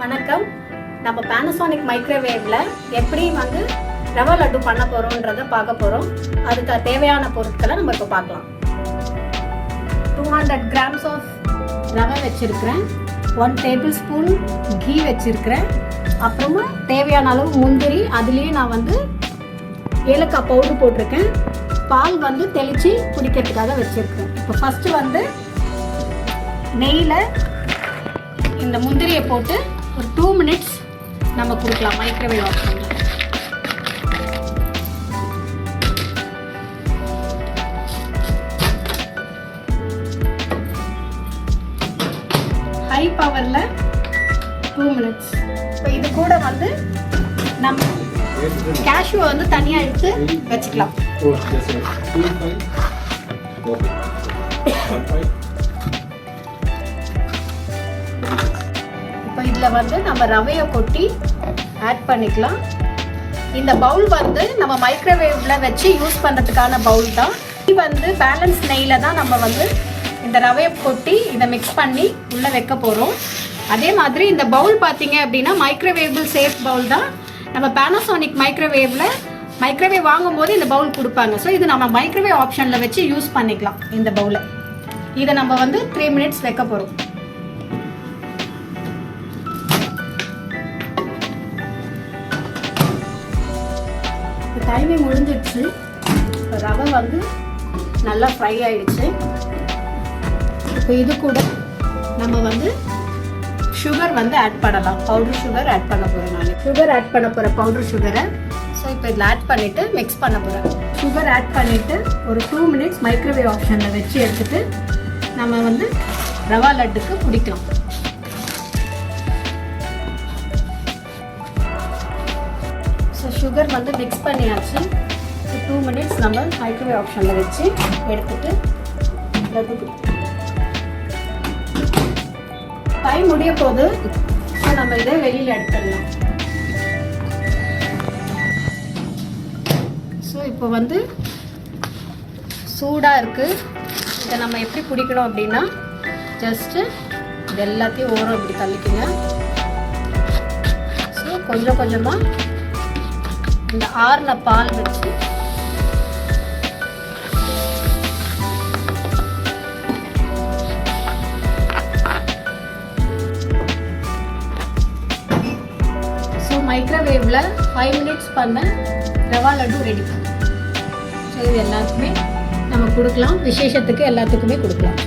வணக்கம். நம்ம Panasonic மைக்ரோவேவ்ல எப்படி வந்து ரவா லட்டு பண்ண போறோம்ன்றத பார்க்க போறோம். அதுக்கு தேவையான பொருட்களை நம்ம இப்போ பார்க்கலாம். 200 grams of ரவை வச்சிருக்கிறேன். 1 tablespoon கீ வச்சிருக்கிறேன். அப்புறமா தேவையான அளவு முந்திரி, அதுலேயே நான் வந்து ஏலக்காய் பவுடர் போட்டிருக்கேன். பால் வந்து தெளித்து குடிக்கிறதுக்காக வச்சிருக்கேன். இப்போ ஃபர்ஸ்ட் வந்து நெய்யில் இந்த முந்திரியை போட்டு ஒரு 2 minutes நம்ம கொடுக்கலாம் மைக்ரோவேவ் ஆப்ஷன்ல. ஹை பவர்ல 2 minutes. இப்போ இது கூட வந்து நம்ம கேஷ்யூ வந்து தனியா எடுத்து வச்சுக்கலாம். இப்போ இதில் வந்து நம்ம ரவையை கொட்டி ஆட் பண்ணிக்கலாம். இந்த பவுல் வந்து நம்ம மைக்ரோவேவில் வச்சு யூஸ் பண்ணுறதுக்கான பவுல் தான். இது வந்து பேலன்ஸ் நெய்யில் தான் நம்ம வந்து இந்த ரவையை கொட்டி இதை மிக்ஸ் பண்ணி உள்ளே வைக்க போகிறோம். அதே மாதிரி இந்த பவுல் பார்த்தீங்க அப்படின்னா மைக்ரோவேவபிள் சேஃப் பவுல் தான். நம்ம Panasonic மைக்ரோவேவ் வாங்கும்போது இந்த பவுல் கொடுப்பாங்க. ஸோ இது நம்ம மைக்ரோவேவ் ஆப்ஷனில் வச்சு யூஸ் பண்ணிக்கலாம். இந்த பவுலை இதை நம்ம வந்து 3 minutes வைக்க போகிறோம். டைமிங் முடிஞ்சிடுச்சு. ரவை வந்து நல்லா ஃப்ரை ஆயிடுச்சு. இப்போ இது கூட நம்ம வந்து சுகர் வந்து ஆட் பண்ணலாம். பவுடர் சுகர் ஆட் பண்ண போகிறேன். நான் சுகர் ஆட் பண்ண போகிறேன், பவுடர் சுகரை. ஸோ இப்போ இதில் ஆட் பண்ணிவிட்டு மிக்ஸ் பண்ண போகிறேன். சுகர் ஆட் பண்ணிவிட்டு ஒரு 2 minutes மைக்ரோவேவ் ஆப்ஷனில் வச்சு எடுத்துகிட்டு நம்ம வந்து ரவா லட்டுக்கு பிடிக்கலாம். சுகர் வந்து மிக்ஸ் பண்ணியாச்சு. 2 minutes நம்ம மைக்ரோவேவ் ஆப்ஷனில் வச்சு எடுத்துட்டு லட்டு டைம் முடிய போது நம்ம இதை வெளியில் எடுத்துடலாம். ஸோ இப்போ வந்து சூடாக இருக்குது. இதை நம்ம எப்படி பிடிக்கணும் அப்படின்னா ஜஸ்ட்டு இது எல்லாத்தையும் ஓரம் இப்படி தள்ளிக்குங்க. ஸோ கொஞ்சம் கொஞ்சமாக இந்த ஆறுல பால் வச்சு மைக்ரோவேவ்ல 5 minutes பண்ண ரவா லட்டு ரெடி. ஸோ இது எல்லாத்துக்குமே நம்ம கொடுக்கலாம். விசேஷத்துக்கு எல்லாத்துக்குமே கொடுக்கலாம்.